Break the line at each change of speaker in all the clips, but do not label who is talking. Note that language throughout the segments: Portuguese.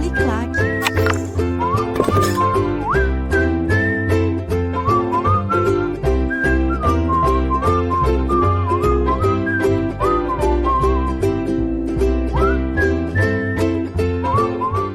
Uniclac.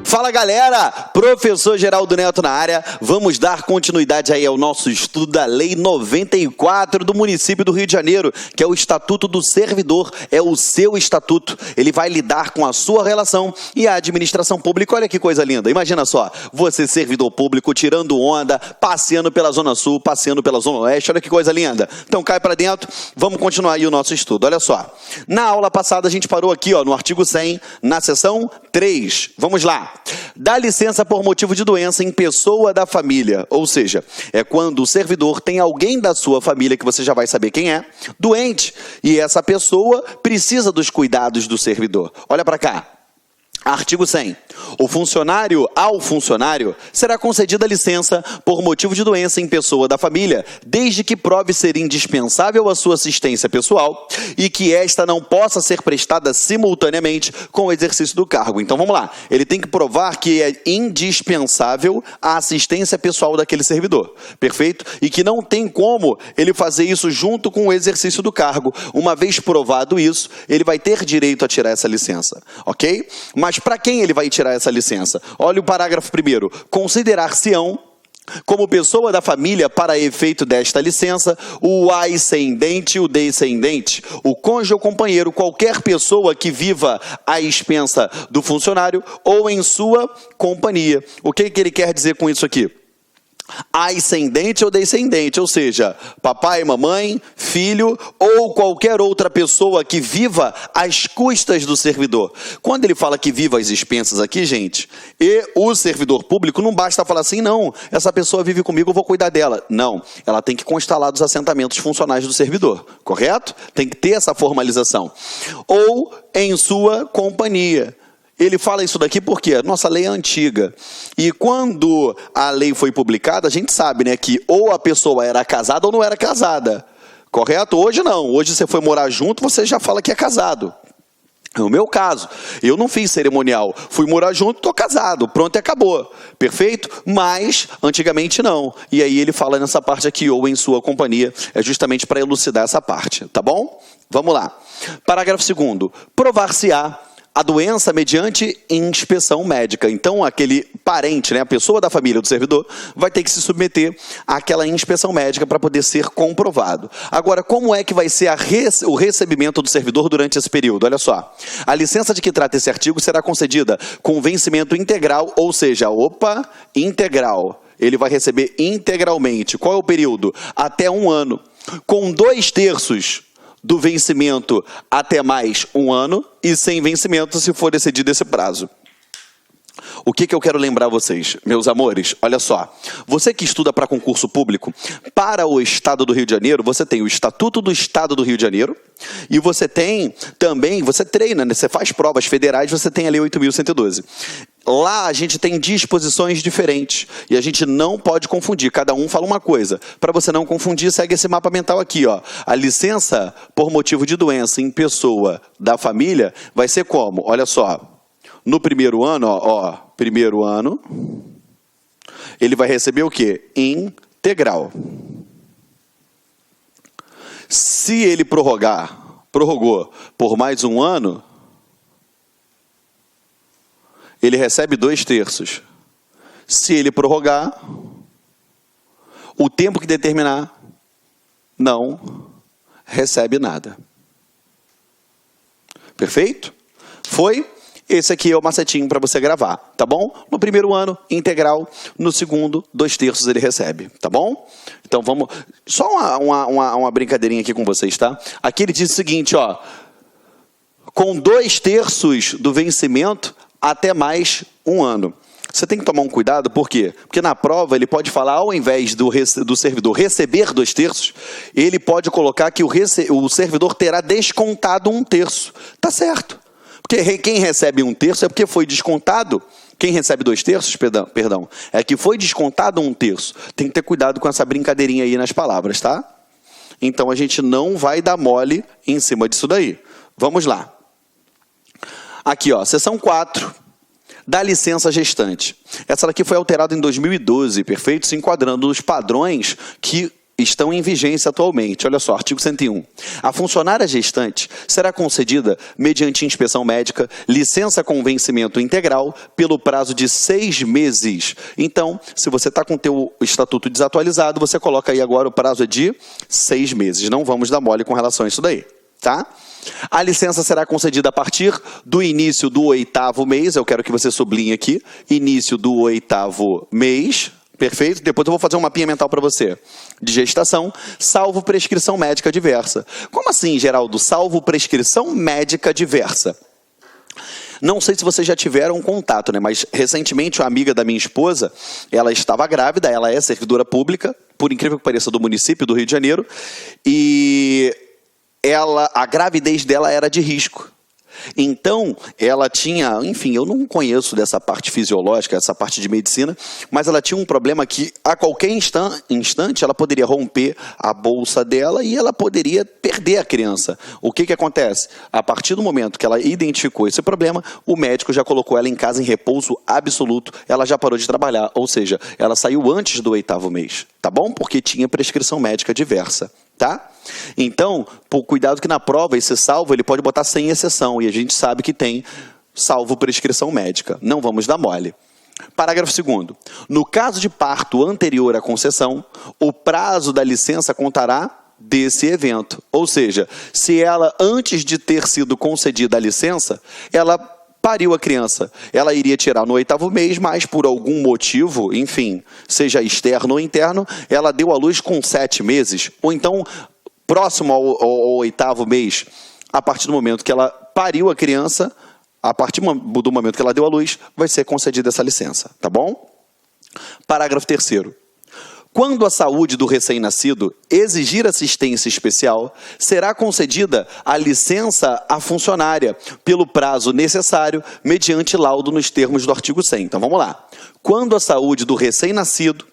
Fala galera, professor Geraldo Neto na área, vamos dar continuidade aí ao nosso estudo da Lei 94 do município do Rio de Janeiro, que é o Estatuto do Servidor, é o seu estatuto, ele vai lidar com a sua relação e a administração pública. Olha que coisa linda, imagina só, você servidor público tirando onda, passeando pela Zona Sul, passeando pela Zona Oeste, olha que coisa linda. Então cai para dentro, vamos continuar aí o nosso estudo, olha só. Na aula passada a gente parou aqui ó, no artigo 100, na seção 3, vamos lá. Dá licença por motivo de doença em pessoa da família, ou seja, é quando o servidor tem alguém da sua família, que você já vai saber quem é, doente, e essa pessoa precisa dos cuidados do servidor. Olha para cá. Artigo 100. Ao funcionário, será concedida licença por motivo de doença em pessoa da família, desde que prove ser indispensável a sua assistência pessoal e que esta não possa ser prestada simultaneamente com o exercício do cargo. Então vamos lá, ele tem que provar que é indispensável a assistência pessoal daquele servidor, perfeito? E que não tem como ele fazer isso junto com o exercício do cargo. Uma vez provado isso, ele vai ter direito a tirar essa licença, ok? Mas para quem ele vai tirar essa licença? Olha o parágrafo 1º. Considerar-se-ão como pessoa da família para efeito desta licença, o ascendente e o descendente, o cônjuge ou companheiro, qualquer pessoa que viva à expensa do funcionário ou em sua companhia. O que ele quer dizer com isso aqui? Ascendente ou descendente, ou seja, papai, mamãe, filho ou qualquer outra pessoa que viva às custas do servidor. Quando ele fala que viva às expensas aqui, gente, e o servidor público, não basta falar assim, não, essa pessoa vive comigo, eu vou cuidar dela. Não, ela tem que constar lá dos assentamentos funcionais do servidor, correto? Tem que ter essa formalização. Ou em sua companhia. Ele fala isso daqui porque nossa lei é antiga. E quando a lei foi publicada, a gente sabe, né, que ou a pessoa era casada ou não era casada. Correto? Hoje não. Hoje você foi morar junto, você já fala que é casado. No meu caso, eu não fiz cerimonial. Fui morar junto, estou casado. Pronto e acabou. Perfeito? Mas, antigamente não. E aí ele fala nessa parte aqui, ou em sua companhia, é justamente para elucidar essa parte. Tá bom? Vamos lá. Parágrafo 2º. Provar-se-á a doença mediante inspeção médica. Então, aquele parente, né, a pessoa da família do servidor, vai ter que se submeter àquela inspeção médica para poder ser comprovado. Agora, como é que vai ser o recebimento do servidor durante esse período? Olha só, a licença de que trata esse artigo será concedida com vencimento integral, ou seja, integral. Ele vai receber integralmente. Qual é o período? Até 1 ano. Com 2/3 do vencimento até mais 1 ano e sem vencimento se for excedido esse prazo. O que eu quero lembrar vocês, meus amores? Olha só, você que estuda para concurso público, para o Estado do Rio de Janeiro, você tem o Estatuto do Estado do Rio de Janeiro e você tem também, você treina, né? Você faz provas federais, você tem a Lei 8.112. Lá a gente tem disposições diferentes e a gente não pode confundir, cada um fala uma coisa. Para você não confundir, segue esse mapa mental aqui, ó. A licença por motivo de doença em pessoa da família vai ser como? Olha só, no primeiro ano, primeiro ano, ele vai receber o quê? Integral. Se ele prorrogou por mais 1 ano, ele recebe 2/3. Se ele prorrogar, o tempo que determinar, não recebe nada. Perfeito? Foi? Esse aqui é o macetinho para você gravar, tá bom? No primeiro ano, integral. No segundo, 2/3 ele recebe, tá bom? Então vamos... Só uma brincadeirinha aqui com vocês, tá? Aqui ele diz o seguinte, ó. Com 2/3 do vencimento, até mais 1 ano. Você tem que tomar um cuidado, por quê? Porque na prova ele pode falar, ao invés do servidor receber 2/3, ele pode colocar que o servidor terá descontado 1/3. Tá certo. Porque quem recebe 1/3 é porque foi descontado. Quem recebe 2/3, perdão, é que foi descontado 1/3. Tem que ter cuidado com essa brincadeirinha aí nas palavras, tá? Então a gente não vai dar mole em cima disso daí. Vamos lá. Aqui, ó, seção 4 da licença gestante. Essa daqui foi alterada em 2012, perfeito? Se enquadrando nos padrões que estão em vigência atualmente. Olha só, artigo 101. A funcionária gestante será concedida, mediante inspeção médica, licença com vencimento integral pelo prazo de 6 meses. Então, se você está com o teu estatuto desatualizado, você coloca aí agora o prazo é de 6 meses. Não vamos dar mole com relação a isso daí, tá? A licença será concedida a partir do início do 8º mês. Eu quero que você sublinhe aqui. Início do 8º mês. Perfeito? Depois eu vou fazer um mapinha mental para você. De gestação, salvo prescrição médica diversa. Como assim, Geraldo? Salvo prescrição médica diversa. Não sei se vocês já tiveram contato, né? Mas recentemente uma amiga da minha esposa, ela estava grávida, ela é servidora pública, por incrível que pareça, do município do Rio de Janeiro, e a gravidez dela era de risco. Então, ela tinha, enfim, eu não conheço dessa parte fisiológica, essa parte de medicina, mas ela tinha um problema que a qualquer instante ela poderia romper a bolsa dela e ela poderia perder a criança. O que acontece? A partir do momento que ela identificou esse problema, o médico já colocou ela em casa em repouso absoluto, ela já parou de trabalhar, ou seja, ela saiu antes do 8º mês, tá bom? Porque tinha prescrição médica diversa. Tá? Então, cuidado que na prova esse salvo ele pode botar sem exceção e a gente sabe que tem salvo prescrição médica. Não vamos dar mole. Parágrafo 2º. No caso de parto anterior à concessão, o prazo da licença contará desse evento. Ou seja, se ela, antes de ter sido concedida a licença, ela pariu a criança. Ela iria tirar no 8º mês, mas por algum motivo, enfim, seja externo ou interno, ela deu à luz com 7 meses, ou então próximo ao 8º mês, a partir do momento que ela pariu a criança, a partir do momento que ela deu à luz, vai ser concedida essa licença, tá bom? Parágrafo 3º. Quando a saúde do recém-nascido exigir assistência especial, será concedida a licença à funcionária pelo prazo necessário, mediante laudo nos termos do artigo 100. Então, vamos lá. Quando a saúde do recém-nascido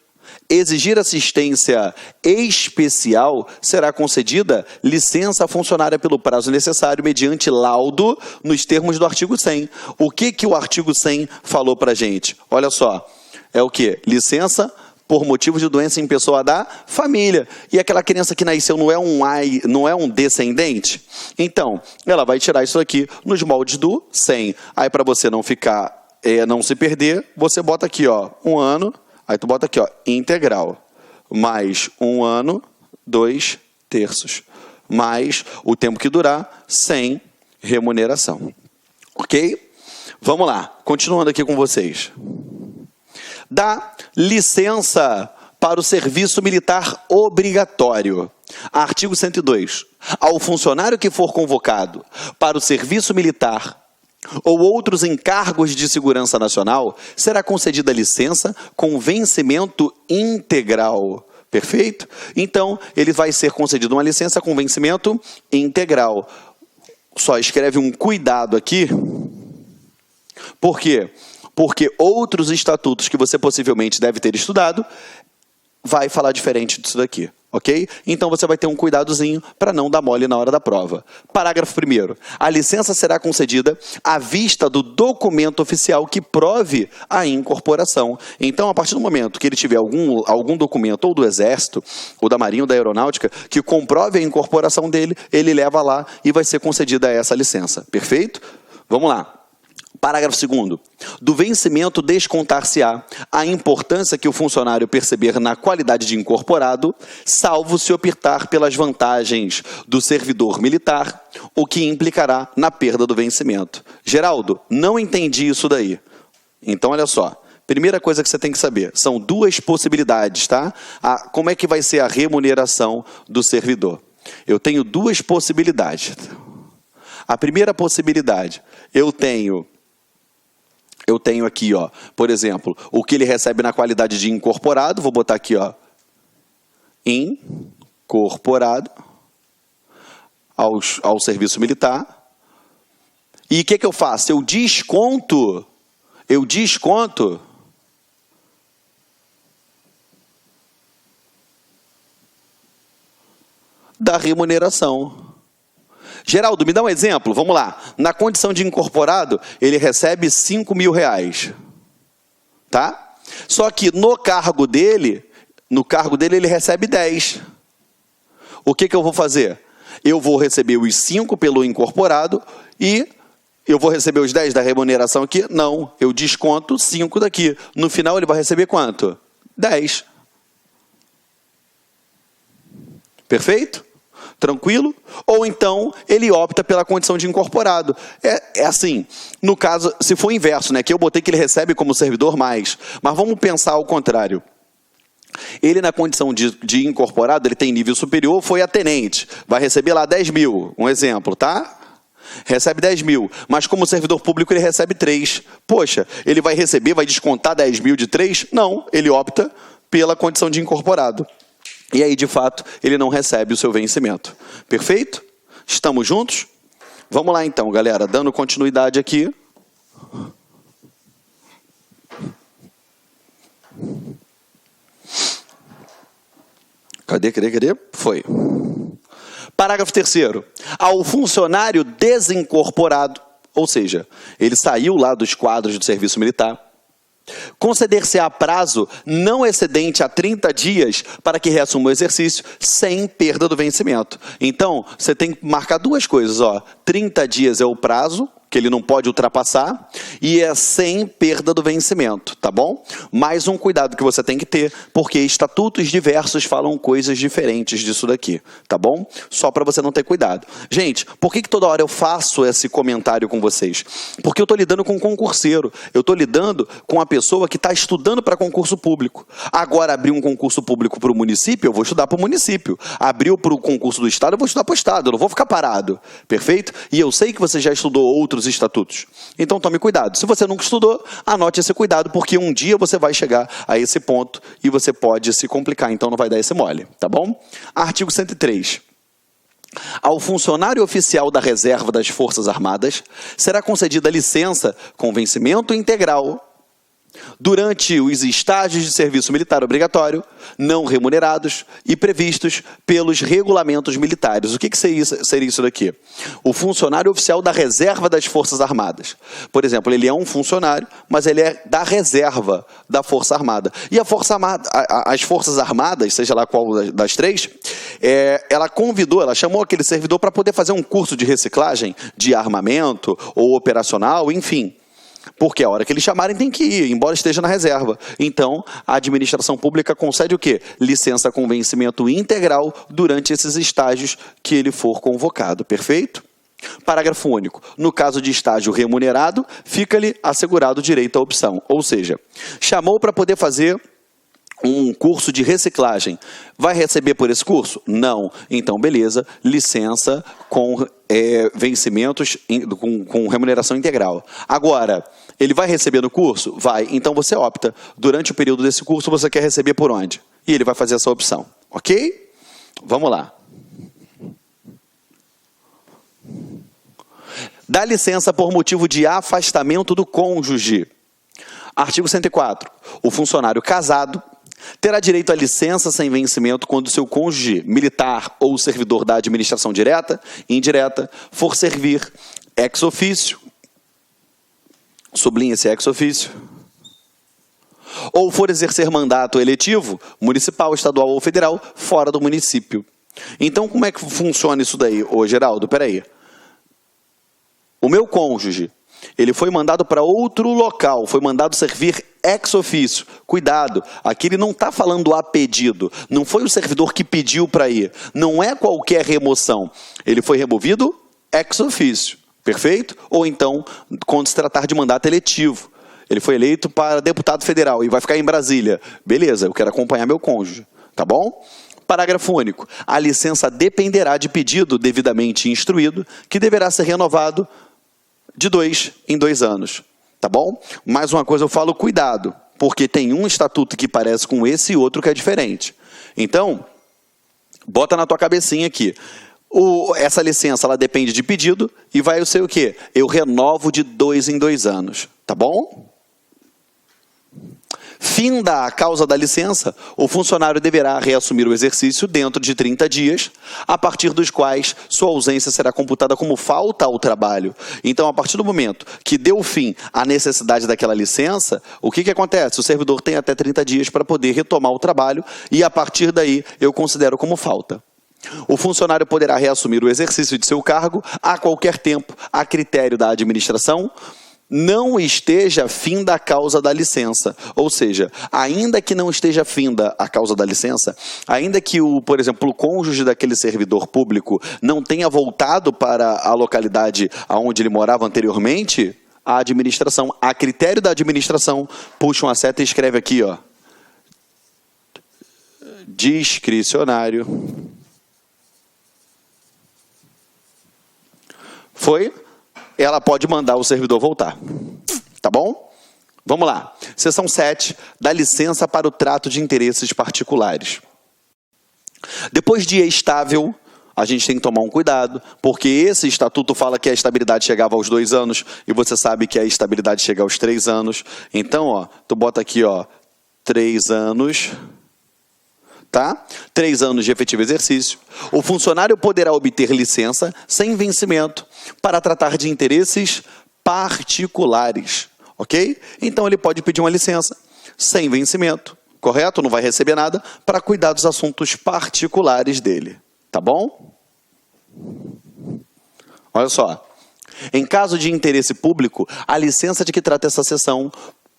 exigir assistência especial, será concedida licença à funcionária pelo prazo necessário, mediante laudo nos termos do artigo 100. O que o artigo 100 falou para a gente? Olha só, é o quê? Licença por motivo de doença em pessoa da família. E aquela criança que nasceu não é um descendente? Então, ela vai tirar isso aqui nos moldes do 100. Aí, para você não ficar, não se perder, você bota aqui, ó, 1 ano, aí tu bota aqui, ó, integral, mais 1 ano, 2/3, mais o tempo que durar, sem remuneração. Ok? Vamos lá, continuando aqui com vocês. Dá licença para o serviço militar obrigatório. Artigo 102. Ao funcionário que for convocado para o serviço militar ou outros encargos de segurança nacional, será concedida licença com vencimento integral. Perfeito? Então, ele vai ser concedido uma licença com vencimento integral. Só escreve um cuidado aqui. Por quê? Porque outros estatutos que você possivelmente deve ter estudado vai falar diferente disso daqui, ok? Então você vai ter um cuidadozinho para não dar mole na hora da prova. Parágrafo 1º. A licença será concedida à vista do documento oficial que prove a incorporação. Então, a partir do momento que ele tiver algum documento, ou do Exército, ou da Marinha, ou da Aeronáutica, que comprove a incorporação dele, ele leva lá e vai ser concedida essa licença. Perfeito? Vamos lá. Parágrafo 2º. Do vencimento descontar-se-á a importância que o funcionário perceber na qualidade de incorporado, salvo se optar pelas vantagens do servidor militar, o que implicará na perda do vencimento. Geraldo, não entendi isso daí. Então, olha só. Primeira coisa que você tem que saber, são 2 possibilidades, tá? Como é que vai ser a remuneração do servidor? Eu tenho 2 possibilidades. A primeira possibilidade, eu tenho aqui, ó, por exemplo, o que ele recebe na qualidade de incorporado, vou botar aqui, ó, incorporado ao serviço militar. E o que eu faço? Eu desconto da remuneração. Geraldo, me dá um exemplo, vamos lá. Na condição de incorporado, ele recebe R$5.000, tá? Só que no cargo dele ele recebe 10. O que eu vou fazer? Eu vou receber os 5 pelo incorporado e eu vou receber os 10 da remuneração aqui? Não, eu desconto 5 daqui. No final ele vai receber quanto? 10. Perfeito? Tranquilo? Ou então ele opta pela condição de incorporado. É assim, no caso, se for inverso, né, que eu botei que ele recebe como servidor mais, mas vamos pensar ao contrário. Ele na condição de incorporado, ele tem nível superior, foi a tenente, vai receber lá 10 mil, um exemplo, tá? Recebe 10 mil, mas como servidor público ele recebe 3. Poxa, ele vai receber, vai descontar 10 mil de 3? Não, ele opta pela condição de incorporado. E aí, de fato, ele não recebe o seu vencimento. Perfeito? Estamos juntos? Vamos lá então, galera, dando continuidade aqui. Cadê? Foi. Parágrafo 3º. Ao funcionário desincorporado, ou seja, ele saiu lá dos quadros do serviço militar, conceder-se-á prazo não excedente a 30 dias para que reassuma o exercício sem perda do vencimento. Então, você tem que marcar duas coisas, ó. 30 dias é o prazo, que ele não pode ultrapassar, e é sem perda do vencimento, tá bom? Mais um cuidado que você tem que ter, porque estatutos diversos falam coisas diferentes disso daqui, tá bom? Só para você não ter cuidado. Gente, por que toda hora eu faço esse comentário com vocês? Porque eu estou lidando com um concurseiro, eu estou lidando com a pessoa que está estudando para concurso público. Agora, abrir um concurso público para o município, eu vou estudar para o município. Abriu para o concurso do Estado, eu vou estudar para o Estado, eu não vou ficar parado, perfeito? E eu sei que você já estudou outros estatutos. Então tome cuidado. Se você nunca estudou, anote esse cuidado, porque um dia você vai chegar a esse ponto e você pode se complicar, então não vai dar esse mole, tá bom? Artigo 103. Ao funcionário oficial da reserva das Forças Armadas será concedida licença com vencimento integral durante os estágios de serviço militar obrigatório, não remunerados e previstos pelos regulamentos militares. O que seria isso daqui? O funcionário oficial da reserva das Forças Armadas. Por exemplo, ele é um funcionário, mas ele é da reserva da Força Armada. E a Força Armada, as Forças Armadas, seja lá qual das três, ela chamou aquele servidor para poder fazer um curso de reciclagem de armamento ou operacional, enfim. Porque a hora que eles chamarem tem que ir, embora esteja na reserva. Então, a administração pública concede o quê? Licença com vencimento integral durante esses estágios que ele for convocado. Perfeito? Parágrafo único. No caso de estágio remunerado, fica-lhe assegurado o direito à opção. Ou seja, chamou para poder fazer um curso de reciclagem. Vai receber por esse curso? Não. Então, beleza, licença com vencimentos com remuneração integral. Agora, ele vai receber no curso? Vai. Então, você opta. Durante o período desse curso, você quer receber por onde? E ele vai fazer essa opção. Ok? Vamos lá. Dá licença por motivo de afastamento do cônjuge. Artigo 104. O funcionário casado terá direito à licença sem vencimento quando seu cônjuge militar ou servidor da administração direta e indireta for servir ex officio, sublinha-se ex officio, ou for exercer mandato eletivo, municipal, estadual ou federal, fora do município. Então, como é que funciona isso daí, ô Geraldo? Peraí. O meu cônjuge, ele foi mandado para outro local, foi mandado servir ex officio. Cuidado, aqui ele não está falando a pedido. Não foi o servidor que pediu para ir. Não é qualquer remoção. Ele foi removido ex officio. Perfeito? Ou então, quando se tratar de mandato eletivo. Ele foi eleito para deputado federal e vai ficar em Brasília. Beleza, eu quero acompanhar meu cônjuge. Tá bom? Parágrafo único. A licença dependerá de pedido devidamente instruído, que deverá ser renovado de 2 em 2 anos, tá bom? Mais uma coisa, eu falo cuidado, porque tem um estatuto que parece com esse e outro que é diferente. Então, bota na tua cabecinha aqui. Essa licença, ela depende de pedido e vai ser o quê? Eu renovo de 2 em 2 anos, tá bom? Finda a causa da licença, o funcionário deverá reassumir o exercício dentro de 30 dias, a partir dos quais sua ausência será computada como falta ao trabalho. Então, a partir do momento que deu fim à necessidade daquela licença, o que acontece? O servidor tem até 30 dias para poder retomar o trabalho e, a partir daí, eu considero como falta. O funcionário poderá reassumir o exercício de seu cargo a qualquer tempo, a critério da administração, não esteja finda a causa da licença. Ou seja, ainda que não esteja finda a causa da licença, ainda que, por exemplo, o cônjuge daquele servidor público não tenha voltado para a localidade onde ele morava anteriormente, a administração, a critério da administração, puxa uma seta e escreve aqui, ó, discricionário. Foi? Ela pode mandar o servidor voltar. Tá bom? Vamos lá. Seção 7, da licença para o trato de interesses particulares. Depois de estável, a gente tem que tomar um cuidado, porque esse estatuto fala que a estabilidade chegava aos 2 anos, e você sabe que a estabilidade chega aos 3 anos. Então, ó, tu bota aqui, ó, 3 anos... Tá? 3 anos de efetivo exercício. O funcionário poderá obter licença sem vencimento para tratar de interesses particulares, ok? Então ele pode pedir uma licença sem vencimento, correto? Não vai receber nada para cuidar dos assuntos particulares dele, tá bom? Olha só. Em caso de interesse público, a licença de que trata essa seção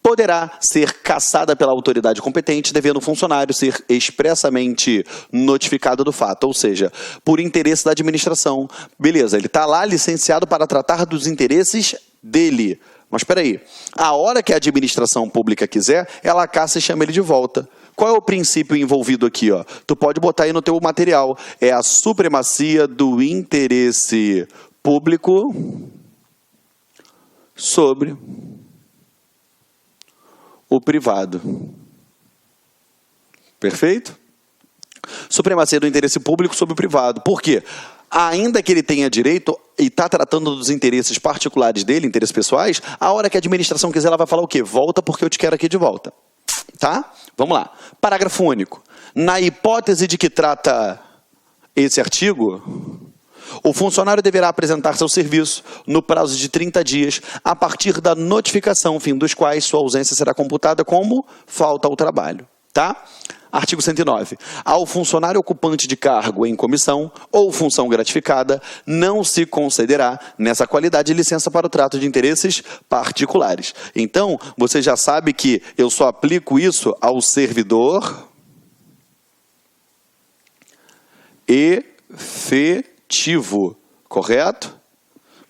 poderá ser cassada pela autoridade competente, devendo o funcionário ser expressamente notificado do fato, ou seja, por interesse da administração. Beleza, ele está lá licenciado para tratar dos interesses dele. Mas espera aí, a hora que a administração pública quiser, ela caça e chama ele de volta. Qual é o princípio envolvido aqui? Ó? Tu pode botar aí no teu material. É a supremacia do interesse público sobre o privado. Perfeito? Supremacia do interesse público sobre o privado. Por quê? Ainda que ele tenha direito e está tratando dos interesses particulares dele, interesses pessoais, a hora que a administração quiser, ela vai falar o quê? Volta porque eu te quero aqui de volta. Tá? Vamos lá. Parágrafo único. Na hipótese de que trata esse artigo, o funcionário deverá apresentar seu serviço no prazo de 30 dias, a partir da notificação, fim dos quais sua ausência será computada como falta ao trabalho. Tá? Artigo 109. Ao funcionário ocupante de cargo em comissão ou função gratificada, não se concederá, nessa qualidade, licença para o trato de interesses particulares. Então, você já sabe que eu só aplico isso ao servidor efetivo, correto?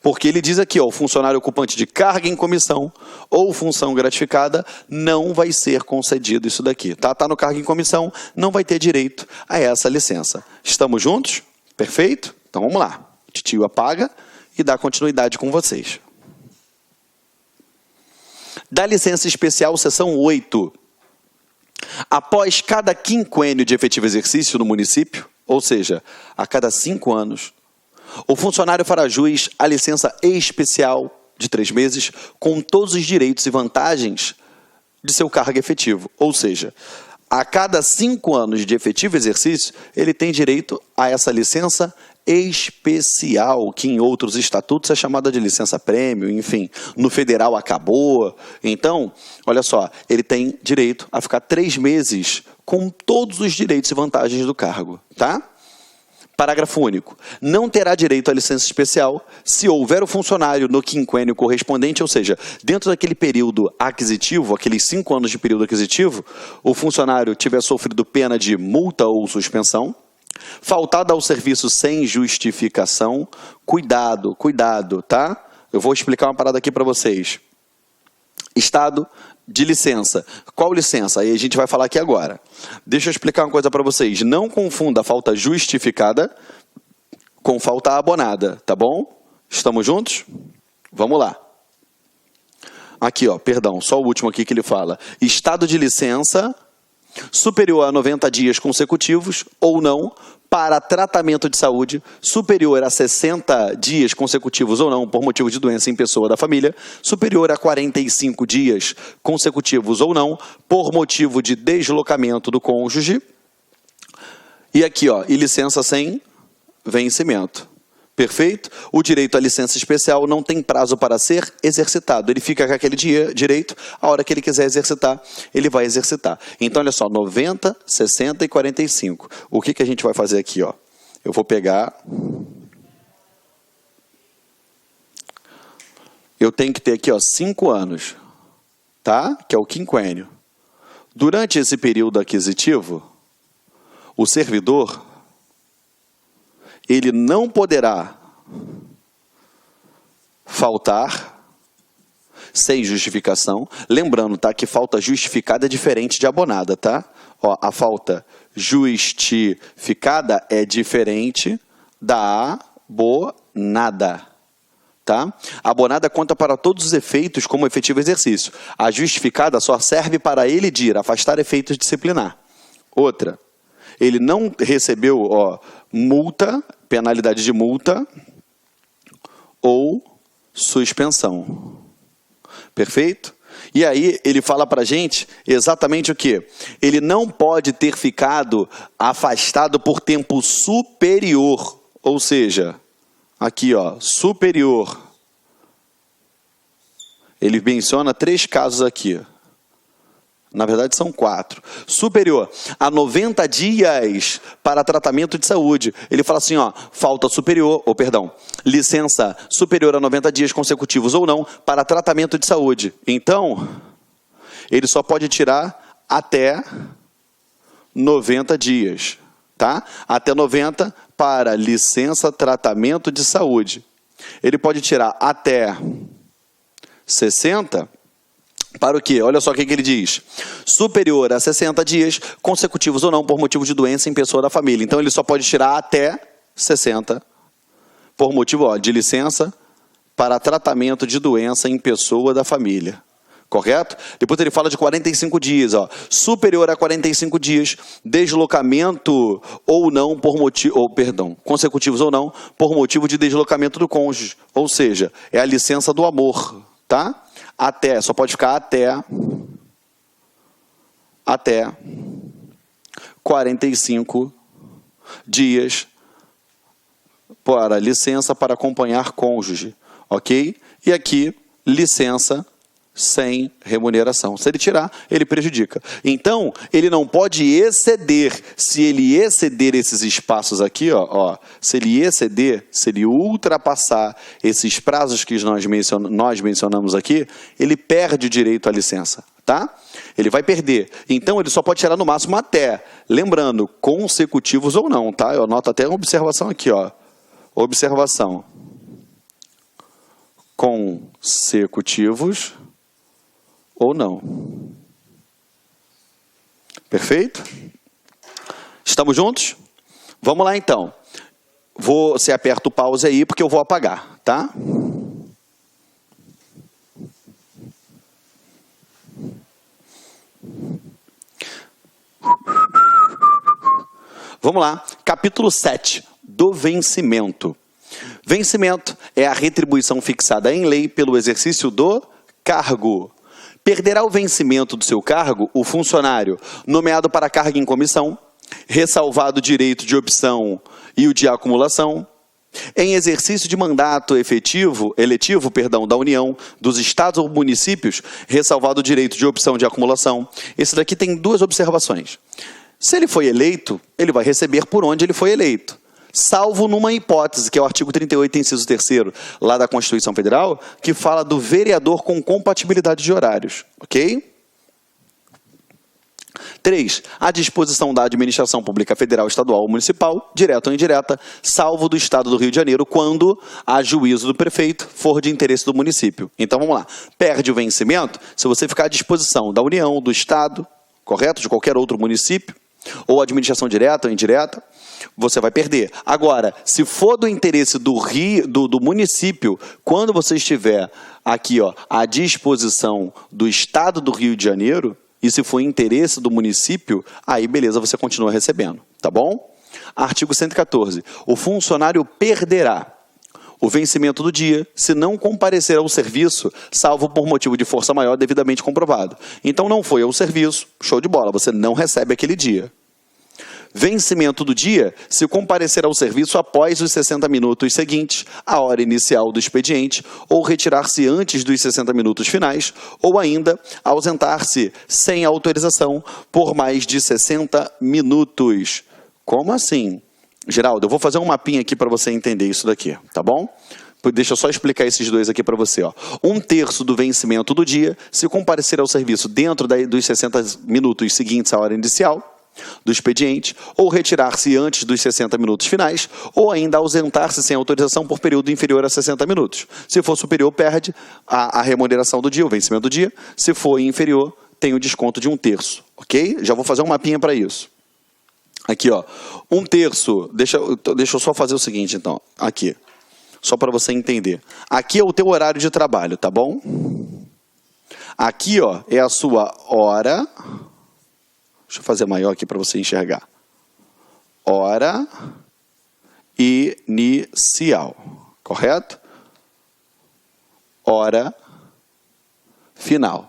Porque ele diz aqui, ó, o funcionário ocupante de carga em comissão ou função gratificada não vai ser concedido isso daqui. Tá no cargo em comissão, não vai ter direito a essa licença. Estamos juntos? Perfeito? Então vamos lá. O titio apaga e dá continuidade com vocês. Da licença especial, seção 8. Após cada quinquênio de efetivo exercício no município, ou seja, a cada 5 anos, o funcionário fará jus à licença especial de 3 meses com todos os direitos e vantagens de seu cargo efetivo. Ou seja, a cada 5 anos de efetivo exercício, ele tem direito a essa licença especial, que em outros estatutos é chamada de licença prêmio, enfim, no federal acabou. Então, olha só, ele tem direito a ficar 3 meses com todos os direitos e vantagens do cargo, tá? Parágrafo único. Não terá direito à licença especial se houver o funcionário no quinquênio correspondente, ou seja, dentro daquele período aquisitivo, aqueles 5 anos de período aquisitivo, o funcionário tiver sofrido pena de multa ou suspensão, faltado ao serviço sem justificação. Cuidado, cuidado, tá? Eu vou explicar uma parada aqui para vocês. Estado de licença. Qual licença? Aí a gente vai falar aqui agora. Deixa eu explicar uma coisa para vocês. Não confunda a falta justificada com falta abonada, tá bom? Estamos juntos? Vamos lá. Aqui, ó, perdão, só o último aqui que ele fala. Estado de licença superior a 90 dias consecutivos ou não para tratamento de saúde superior a 60 dias consecutivos ou não, por motivo de doença em pessoa da família, superior a 45 dias consecutivos ou não, por motivo de deslocamento do cônjuge. E aqui, ó, e licença sem vencimento. Perfeito? O direito à licença especial não tem prazo para ser exercitado. Ele fica com aquele direito, a hora que ele quiser exercitar, ele vai exercitar. Então, olha só, 90, 60 e 45. O que a gente vai fazer aqui, ó? Eu vou pegar... Eu tenho que ter aqui, ó, 5 anos, tá? Que é o quinquênio. Durante esse período aquisitivo, o servidor... ele não poderá faltar sem justificação. Lembrando, tá, que falta justificada é diferente de abonada, tá? Ó, a falta justificada é diferente da abonada, tá? A abonada conta para todos os efeitos como efetivo exercício. A justificada só serve para elidir, afastar efeitos disciplinar. Outra, ele não recebeu, ó, multa, penalidade de multa ou suspensão. Perfeito? E aí ele fala para a gente exatamente o quê? Ele não pode ter ficado afastado por tempo superior, ou seja, aqui, ó, superior. Ele menciona 3 casos aqui. Na verdade, são 4. Superior a 90 dias para tratamento de saúde. Ele fala assim, ó, falta superior, ou perdão, licença superior a 90 dias consecutivos ou não para tratamento de saúde. Então, ele só pode tirar até 90 dias, tá? Até 90 para licença tratamento de saúde. Ele pode tirar até 60 para o quê? Olha só o que ele diz. Superior a 60 dias, consecutivos ou não, por motivo de doença em pessoa da família. Então, ele só pode tirar até 60, por motivo, ó, de licença para tratamento de doença em pessoa da família. Correto? Depois ele fala de 45 dias, ó. Superior a 45 dias, deslocamento ou não por motivo, ou perdão, consecutivos ou não, por motivo de deslocamento do cônjuge. Ou seja, é a licença do amor, tá? Até, só pode ficar até 45 dias para licença para acompanhar cônjuge, ok? E aqui, licença sem remuneração. Se ele tirar, ele prejudica. Então, ele não pode exceder. Se ele exceder esses espaços aqui, ó, se ele exceder, se ele ultrapassar esses prazos que nós mencionamos aqui, ele perde o direito à licença, tá? Ele vai perder. Então, ele só pode tirar no máximo até. Lembrando, consecutivos ou não, tá? Eu anoto até uma observação aqui, ó. Observação. Consecutivos ou não. Perfeito? Estamos juntos? Vamos lá, então. Você aperta o pause aí, porque eu vou apagar, tá? Vamos lá. Capítulo 7, do vencimento. Vencimento é a retribuição fixada em lei pelo exercício do cargo. Perderá o vencimento do seu cargo o funcionário nomeado para cargo em comissão, ressalvado o direito de opção e o de acumulação, em exercício de mandato eletivo, da União, dos estados ou municípios, ressalvado o direito de opção de acumulação. Esse daqui tem 2 observações. Se ele foi eleito, ele vai receber por onde ele foi eleito. Salvo numa hipótese, que é o artigo 38, inciso 3º, lá da Constituição Federal, que fala do vereador com compatibilidade de horários, ok? 3. A disposição da administração pública federal, estadual ou municipal, direta ou indireta, salvo do Estado do Rio de Janeiro, quando a juízo do prefeito for de interesse do município. Então, vamos lá. Perde o vencimento se você ficar à disposição da União, do Estado, correto? De qualquer outro município, ou administração direta ou indireta, você vai perder. Agora, se for do interesse do município, quando você estiver aqui, ó, à disposição do Estado do Rio de Janeiro, e se for interesse do município, aí beleza, você continua recebendo, tá bom? Artigo 114. O funcionário perderá o vencimento do dia se não comparecer ao serviço, salvo por motivo de força maior devidamente comprovado. Então não foi ao serviço, show de bola, você não recebe aquele dia. Vencimento do dia se comparecer ao serviço após os 60 minutos seguintes, a hora inicial do expediente, ou retirar-se antes dos 60 minutos finais, ou ainda ausentar-se sem autorização por mais de 60 minutos. Como assim? Geraldo, eu vou fazer um mapinha aqui para você entender isso daqui, tá bom? Deixa eu só explicar esses dois aqui para você. Ó. 1/3 do vencimento do dia, se comparecer ao serviço dentro dos 60 minutos seguintes à hora inicial do expediente, ou retirar-se antes dos 60 minutos finais, ou ainda ausentar-se sem autorização por período inferior a 60 minutos. Se for superior, perde a remuneração do dia, o vencimento do dia. Se for inferior, tem o desconto de 1/3, ok? Já vou fazer um mapinha para isso. Aqui, ó, 1/3, deixa eu só fazer o seguinte, então, aqui, só para você entender. Aqui é o teu horário de trabalho, tá bom? Aqui, ó, é a sua hora, deixa eu fazer maior aqui para você enxergar. Hora inicial, correto? Hora final,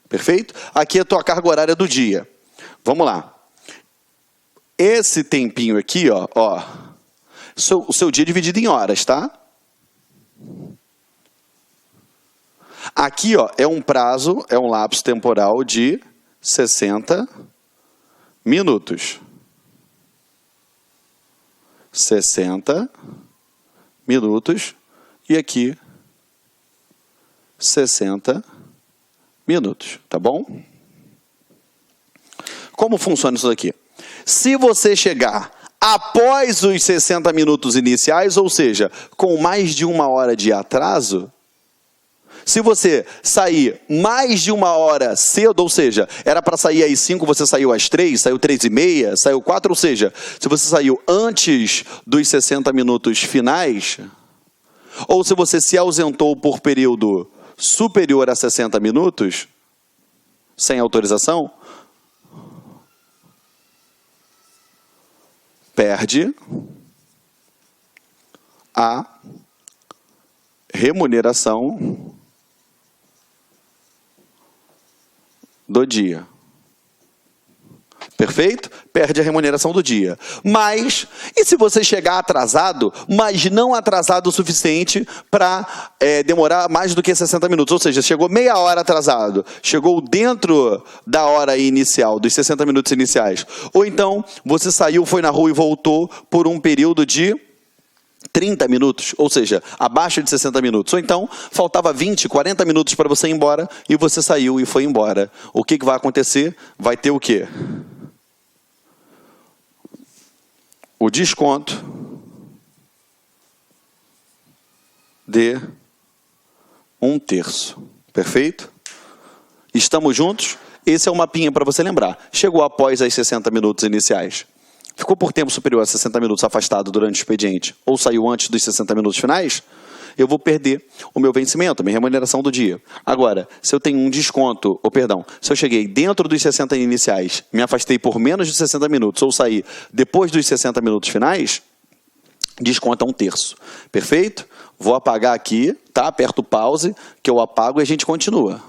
perfeito? Aqui é a tua carga horária do dia. Vamos lá. Esse tempinho aqui, ó, o seu dia dividido em horas, tá? Aqui, ó, é um prazo, é um lapso temporal de 60 minutos. 60 minutos e aqui 60 minutos, tá bom? Como funciona isso daqui? Se você chegar após os 60 minutos iniciais, ou seja, com mais de 1 hora de atraso, se você sair mais de 1 hora cedo, ou seja, era para sair às 5, você saiu às 3, saiu 3h30, saiu 4, ou seja, se você saiu antes dos 60 minutos finais, ou se você se ausentou por período superior a 60 minutos, sem autorização, perde a remuneração do dia. Perfeito? Perde a remuneração do dia. Mas, e se você chegar atrasado, mas não atrasado o suficiente para demorar mais do que 60 minutos? Ou seja, chegou meia hora atrasado, chegou dentro da hora inicial, dos 60 minutos iniciais. Ou então, você saiu, foi na rua e voltou por um período de 30 minutos, ou seja, abaixo de 60 minutos. Ou então, faltava 20, 40 minutos para você ir embora e você saiu e foi embora. O que vai acontecer? Vai ter o quê? O desconto de 1/3. Perfeito? Estamos juntos? Esse é o mapinha para você lembrar. Chegou após as 60 minutos iniciais. Ficou por tempo superior a 60 minutos afastado durante o expediente, ou saiu antes dos 60 minutos finais, eu vou perder o meu vencimento, a minha remuneração do dia. Agora, se eu tenho um desconto, se eu cheguei dentro dos 60 iniciais, me afastei por menos de 60 minutos, ou saí depois dos 60 minutos finais, desconta 1/3. Perfeito? Vou apagar aqui, tá? Aperto o pause, que eu apago e a gente continua.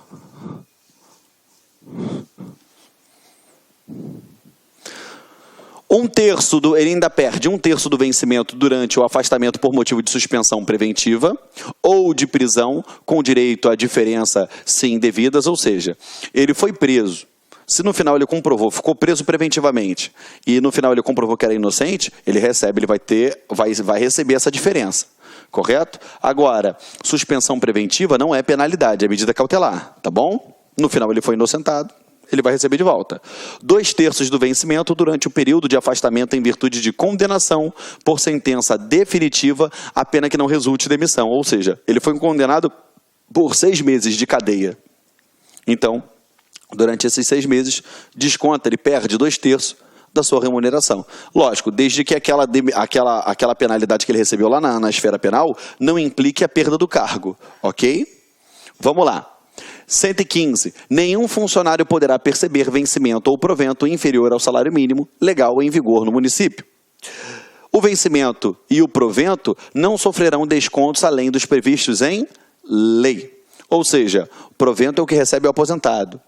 Ele ainda perde 1/3 do vencimento durante o afastamento por motivo de suspensão preventiva ou de prisão com direito à diferença se indevidas, ou seja, ele foi preso. Se no final ele comprovou, ficou preso preventivamente e no final ele comprovou que era inocente, ele vai receber essa diferença, correto? Agora, suspensão preventiva não é penalidade, é medida cautelar, tá bom? No final ele foi inocentado, ele vai receber de volta 2/3 do vencimento durante o período de afastamento em virtude de condenação por sentença definitiva, a pena que não resulte demissão. Ou seja, ele foi condenado por 6 meses de cadeia. Então, durante esses 6 meses, desconta, ele perde 2/3 da sua remuneração. Lógico, desde que aquela penalidade que ele recebeu lá na esfera penal não implique a perda do cargo, ok? Vamos lá. 115. Nenhum funcionário poderá perceber vencimento ou provento inferior ao salário mínimo legal em vigor no município. O vencimento e o provento não sofrerão descontos além dos previstos em lei. Ou seja, o provento é o que recebe o aposentado.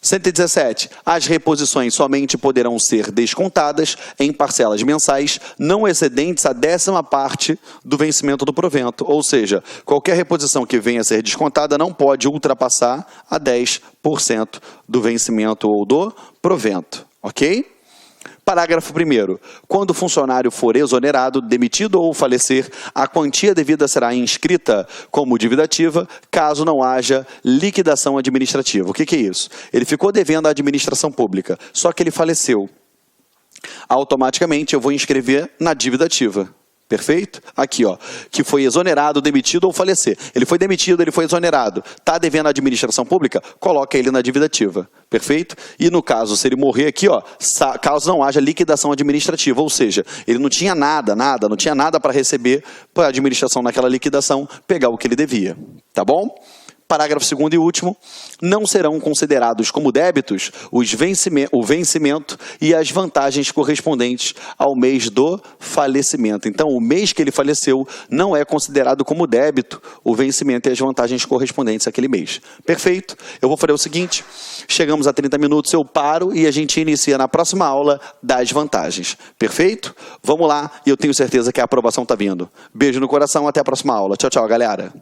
117. As reposições somente poderão ser descontadas em parcelas mensais não excedentes a 10ª parte do vencimento do provento. Ou seja, qualquer reposição que venha a ser descontada não pode ultrapassar a 10% do vencimento ou do provento. Ok? Parágrafo 1º. Quando o funcionário for exonerado, demitido ou falecer, a quantia devida será inscrita como dívida ativa, caso não haja liquidação administrativa. O que é isso? Ele ficou devendo à administração pública, só que ele faleceu. Automaticamente eu vou inscrever na dívida ativa. Perfeito? Aqui, ó, que foi exonerado, demitido ou falecer. Ele foi demitido, ele foi exonerado. Está devendo à administração pública? Coloca ele na dívida ativa. Perfeito? E no caso, se ele morrer aqui, ó, caso não haja liquidação administrativa, ou seja, ele não tinha nada para receber para a administração naquela liquidação, pegar o que ele devia. Tá bom? Parágrafo 2º e último, não serão considerados como débitos o vencimento e as vantagens correspondentes ao mês do falecimento. Então, o mês que ele faleceu não é considerado como débito o vencimento e as vantagens correspondentes àquele mês. Perfeito? Eu vou fazer o seguinte, chegamos a 30 minutos, eu paro e a gente inicia na próxima aula das vantagens. Perfeito? Vamos lá e eu tenho certeza que a aprovação está vindo. Beijo no coração, até a próxima aula. Tchau, tchau, galera.